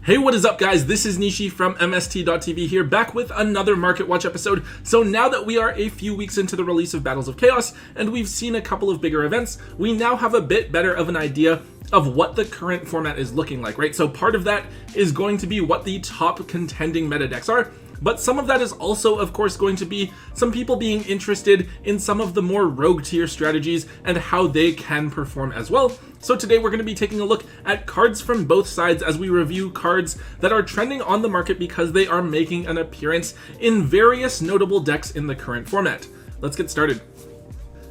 Hey, what is up guys? This is Nishi from MST.TV here, back with another Market Watch episode. So now that we are a few weeks into the release of Battles of Chaos, and we've seen a couple of bigger events, we now have a bit better of an idea of what the current format is looking like, right? So part of that is going to be what the top contending meta decks are, but some of that is also, of course, going to be some people being interested in some of the more rogue tier strategies and how they can perform as well. So today we're going to be taking a look at cards from both sides as we review cards that are trending on the market because they are making an appearance in various notable decks in the current format. Let's get started.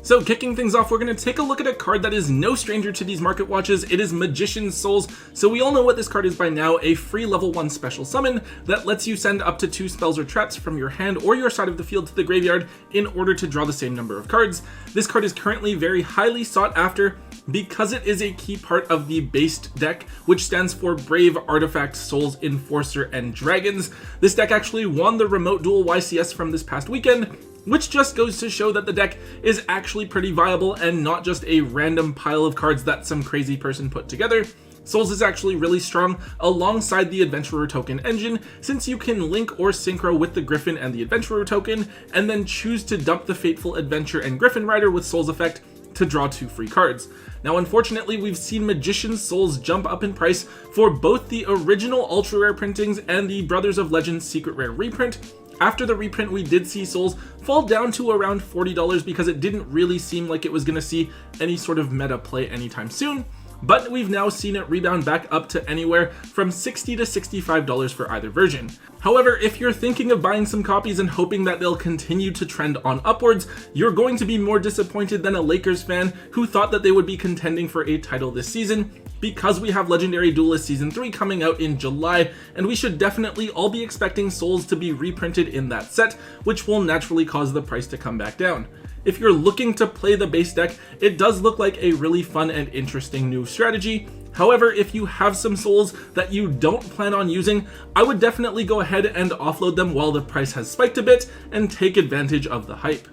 So kicking things off, we're going to take a look at a card that is no stranger to these market watches. It is Magician's Souls. So we all know what this card is by now, a free level 1 special summon that lets you send up to 2 spells or traps from your hand or your side of the field to the graveyard in order to draw the same number of cards. This card is currently very highly sought after because it is a key part of the based deck, which stands for Brave, Artifact, Souls, Enforcer, and Dragons. This deck actually won the Remote Duel YCS from this past weekend, which just goes to show that the deck is actually pretty viable and not just a random pile of cards that some crazy person put together. Souls is actually really strong alongside the Adventurer token engine, since you can link or synchro with the Griffin and the Adventurer token, and then choose to dump the Fateful Adventure and Griffin Rider with Souls effect to draw 2 free cards. Now unfortunately, we've seen Magician's Souls jump up in price for both the original ultra rare printings and the Brothers of Legends secret rare reprint. After the reprint, we did see Souls fall down to around $40 because it didn't really seem like it was going to see any sort of meta play anytime soon. But we've now seen it rebound back up to anywhere from $60 to $65 for either version. However, if you're thinking of buying some copies and hoping that they'll continue to trend on upwards, you're going to be more disappointed than a Lakers fan who thought that they would be contending for a title this season, because we have Legendary Duelist Season 3 coming out in July, and we should definitely all be expecting Souls to be reprinted in that set, which will naturally cause the price to come back down. If you're looking to play the base deck, it does look like a really fun and interesting new strategy. However, if you have some Souls that you don't plan on using, I would definitely go ahead and offload them while the price has spiked a bit and take advantage of the hype.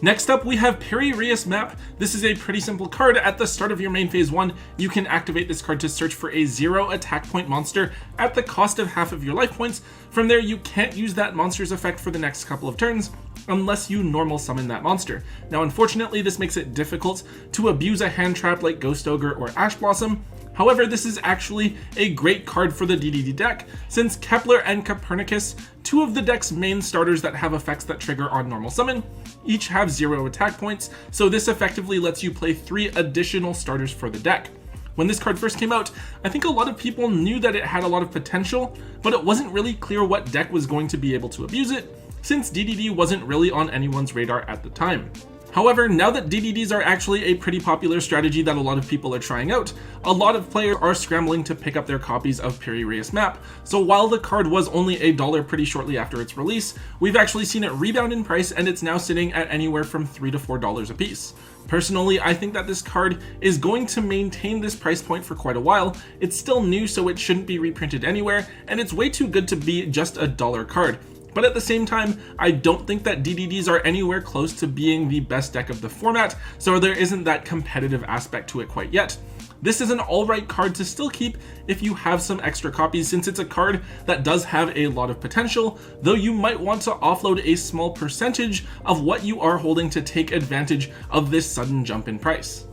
Next up, we have Perireus Map. This is a pretty simple card. At the start of your main phase 1, you can activate this card to search for a 0 attack point monster at the cost of half of your life points. From there, you can't use that monster's effect for the next couple of turns unless you normal summon that monster. Now, unfortunately, this makes it difficult to abuse a hand trap like Ghost Ogre or Ash Blossom. However, this is actually a great card for the DDD deck, since Kepler and Copernicus, 2 of the deck's main starters that have effects that trigger on normal summon, each have 0 attack points, so this effectively lets you play 3 additional starters for the deck. When this card first came out, I think a lot of people knew that it had a lot of potential, but it wasn't really clear what deck was going to be able to abuse it, since DDD wasn't really on anyone's radar at the time. However, now that DDDs are actually a pretty popular strategy that a lot of people are trying out, a lot of players are scrambling to pick up their copies of Perireus Map. So while the card was only $1 pretty shortly after its release, we've actually seen it rebound in price, and it's now sitting at anywhere from $3 to $4 a piece. Personally, I think that this card is going to maintain this price point for quite a while. It's still new, so it shouldn't be reprinted anywhere, and it's way too good to be just a $1 card. But at the same time, I don't think that DDDs are anywhere close to being the best deck of the format, so there isn't that competitive aspect to it quite yet. This is an alright card to still keep if you have some extra copies, since it's a card that does have a lot of potential, though you might want to offload a small percentage of what you are holding to take advantage of this sudden jump in price.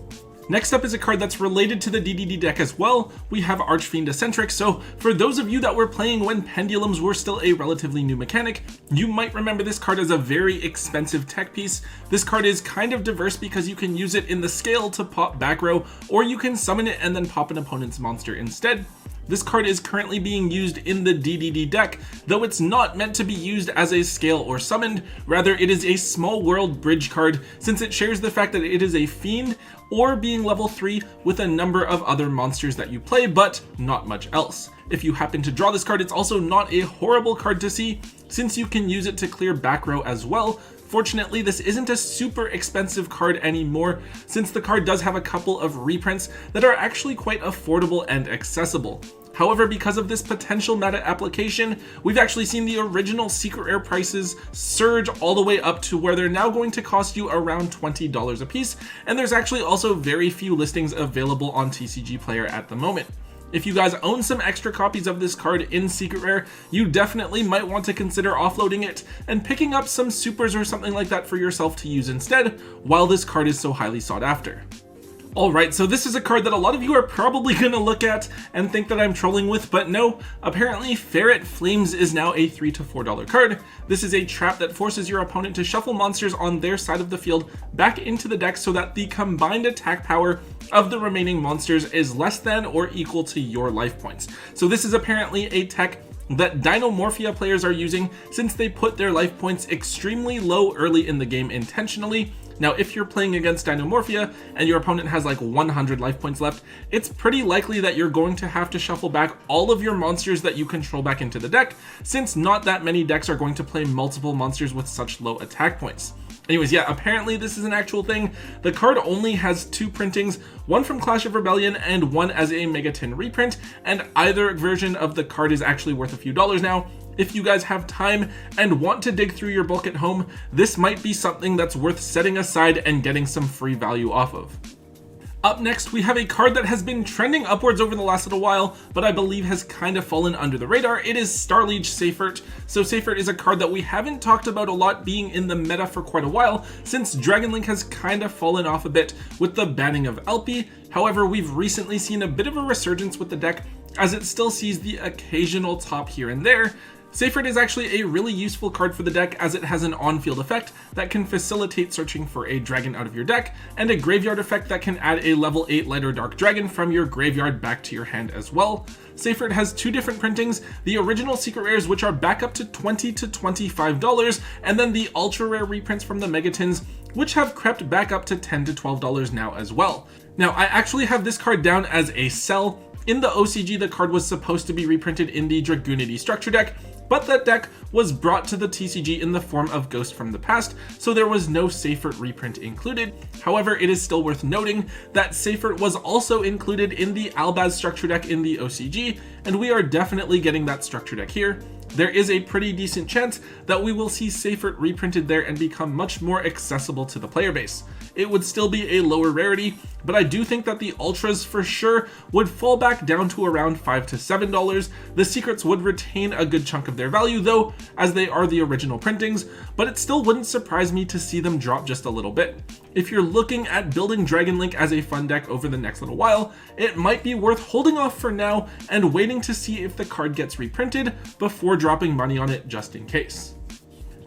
Next up is a card that's related to the DDD deck as well. We have Archfiend Eccentric. So for those of you that were playing when pendulums were still a relatively new mechanic, you might remember this card as a very expensive tech piece. This card is kind of diverse because you can use it in the scale to pop back row, or you can summon it and then pop an opponent's monster instead. This card is currently being used in the DDD deck, though it's not meant to be used as a scale or summoned. Rather, it is a small world bridge card, since it shares the fact that it is a fiend or being level 3 with a number of other monsters that you play, but not much else. If you happen to draw this card, it's also not a horrible card to see, since you can use it to clear back row as well. Fortunately, this isn't a super expensive card anymore, since the card does have a couple of reprints that are actually quite affordable and accessible. However, because of this potential meta application, we've actually seen the original secret rare prices surge all the way up to where they're now going to cost you around $20 a piece, and there's actually also very few listings available on TCG Player at the moment. If you guys own some extra copies of this card in Secret Rare, you definitely might want to consider offloading it and picking up some supers or something like that for yourself to use instead, while this card is so highly sought after. Alright, so this is a card that a lot of you are probably going to look at and think that I'm trolling with, but no, apparently Ferret Flames is now a $3 to $4 card. This is a trap that forces your opponent to shuffle monsters on their side of the field back into the deck so that the combined attack power of the remaining monsters is less than or equal to your life points. So this is apparently a tech that Dinomorphia players are using since they put their life points extremely low early in the game intentionally. Now, if you're playing against Dinomorphia and your opponent has like 100 life points left, it's pretty likely that you're going to have to shuffle back all of your monsters that you control back into the deck, since not that many decks are going to play multiple monsters with such low attack points. Anyways, yeah, apparently this is an actual thing. The card only has 2 printings, one from Clash of Rebellion and one as a Megaton reprint, and either version of the card is actually worth a few dollars now. If you guys have time and want to dig through your bulk at home, this might be something that's worth setting aside and getting some free value off of. Up next, we have a card that has been trending upwards over the last little while, but I believe has kind of fallen under the radar. It is Starliege Seifert. So Seifert is a card that we haven't talked about a lot being in the meta for quite a while, since Dragon Link has kind of fallen off a bit with the banning of Alpi. However, we've recently seen a bit of a resurgence with the deck, as it still sees the occasional top here and there. Seifert is actually a really useful card for the deck, as it has an on-field effect that can facilitate searching for a dragon out of your deck, and a graveyard effect that can add a level 8 light or dark dragon from your graveyard back to your hand as well. Seifert has 2 different printings, the original Secret Rares, which are back up to $20 to $25, and then the ultra rare reprints from the Megatons, which have crept back up to $10 to $12 now as well. Now, I actually have this card down as a sell. In the OCG, the card was supposed to be reprinted in the Dragunity Structure deck, but that deck was brought to the TCG in the form of Ghost from the Past, so there was no Seifert reprint included. However, it is still worth noting that Seifert was also included in the Alba Structure deck in the OCG, and we are definitely getting that Structure deck here. There is a pretty decent chance that we will see Seifert reprinted there and become much more accessible to the player base. It would still be a lower rarity, but I do think that the Ultras for sure would fall back down to around $5 to $7. The Secrets would retain a good chunk of their value though, as they are the original printings, but it still wouldn't surprise me to see them drop just a little bit. If you're looking at building Dragon Link as a fun deck over the next little while, it might be worth holding off for now and waiting to see if the card gets reprinted before dropping money on it just in case.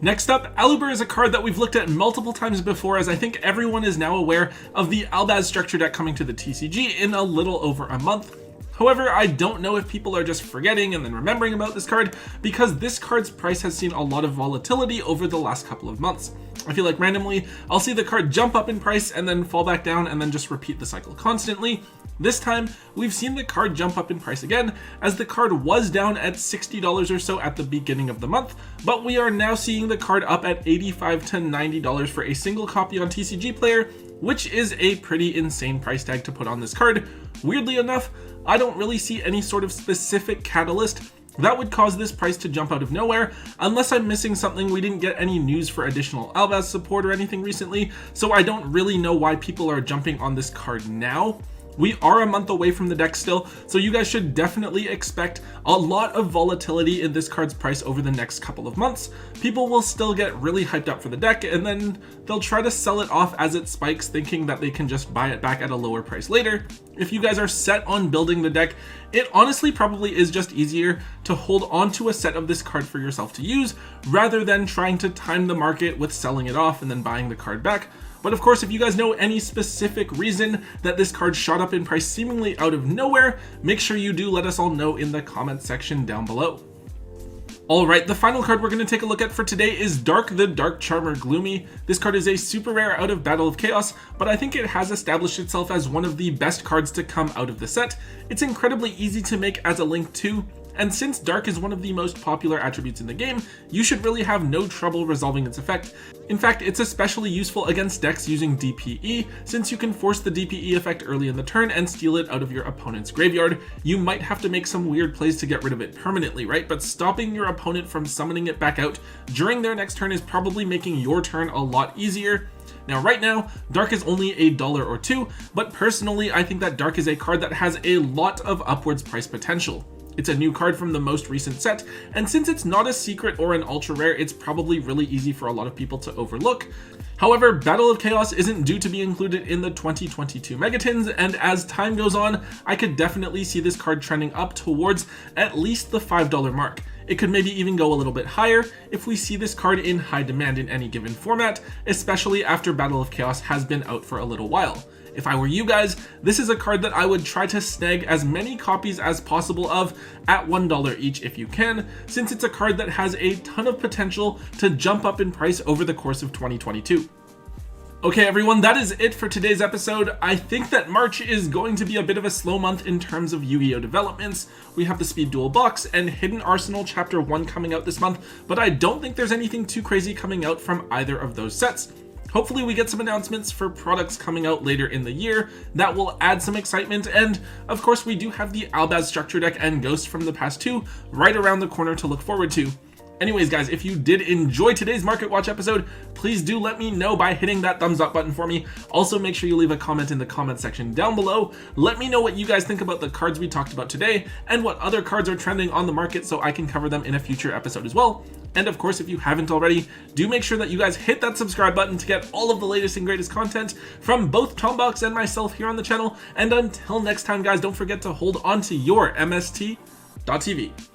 Next up, Aluber is a card that we've looked at multiple times before, as I think everyone is now aware of the Alba Structure deck coming to the TCG in a little over a month. However, I don't know if people are just forgetting and then remembering about this card, because this card's price has seen a lot of volatility over the last couple of months. I feel like randomly, I'll see the card jump up in price and then fall back down and then just repeat the cycle constantly. This time, we've seen the card jump up in price again, as the card was down at $60 or so at the beginning of the month, but we are now seeing the card up at $85 to $90 for a single copy on TCG Player, which is a pretty insane price tag to put on this card. Weirdly enough, I don't really see any sort of specific catalyst that would cause this price to jump out of nowhere, unless I'm missing something. We didn't get any news for additional Albaz support or anything recently, so I don't really know why people are jumping on this card now. We are a month away from the deck still, so you guys should definitely expect a lot of volatility in this card's price over the next couple of months. People will still get really hyped up for the deck, and then they'll try to sell it off as it spikes, thinking that they can just buy it back at a lower price later. If you guys are set on building the deck, it honestly probably is just easier to hold on to a set of this card for yourself to use, rather than trying to time the market with selling it off and then buying the card back. But of course, if you guys know any specific reason that this card shot up in price seemingly out of nowhere, make sure you do let us all know in the comment section down below. Alright, the final card we're going to take a look at for today is Dark the Dark Charmer Gloomy. This card is a super rare out of Battle of Chaos, but I think it has established itself as one of the best cards to come out of the set. It's incredibly easy to make as a link too, and since Dark is one of the most popular attributes in the game, you should really have no trouble resolving its effect. In fact, it's especially useful against decks using DPE, since you can force the DPE effect early in the turn and steal it out of your opponent's graveyard. You might have to make some weird plays to get rid of it permanently, right? But stopping your opponent from summoning it back out during their next turn is probably making your turn a lot easier. Now right now, Dark is only $1 or $2, but personally I think that Dark is a card that has a lot of upwards price potential. It's a new card from the most recent set, and since it's not a secret or an ultra rare, it's probably really easy for a lot of people to overlook. However, Battle of Chaos isn't due to be included in the 2022 Megatins, and as time goes on, I could definitely see this card trending up towards at least the $5 mark. It could maybe even go a little bit higher if we see this card in high demand in any given format, especially after Battle of Chaos has been out for a little while. If I were you guys, this is a card that I would try to snag as many copies as possible of at $1 each if you can, since it's a card that has a ton of potential to jump up in price over the course of 2022. Okay everyone, that is it for today's episode. I think that March is going to be a bit of a slow month in terms of Yu-Gi-Oh developments. We have the Speed Duel box and Hidden Arsenal Chapter 1 coming out this month, but I don't think there's anything too crazy coming out from either of those sets. Hopefully we get some announcements for products coming out later in the year that will add some excitement, and of course we do have the Alba Structure deck and Ghost from the past two right around the corner to look forward to. Anyways guys, if you did enjoy today's Market Watch episode, please do let me know by hitting that thumbs up button for me. Also make sure you leave a comment in the comment section down below. Let me know what you guys think about the cards we talked about today and what other cards are trending on the market so I can cover them in a future episode as well. And of course, if you haven't already, do make sure that you guys hit that subscribe button to get all of the latest and greatest content from both Tombox and myself here on the channel. And until next time guys, don't forget to hold on to your MST.TV.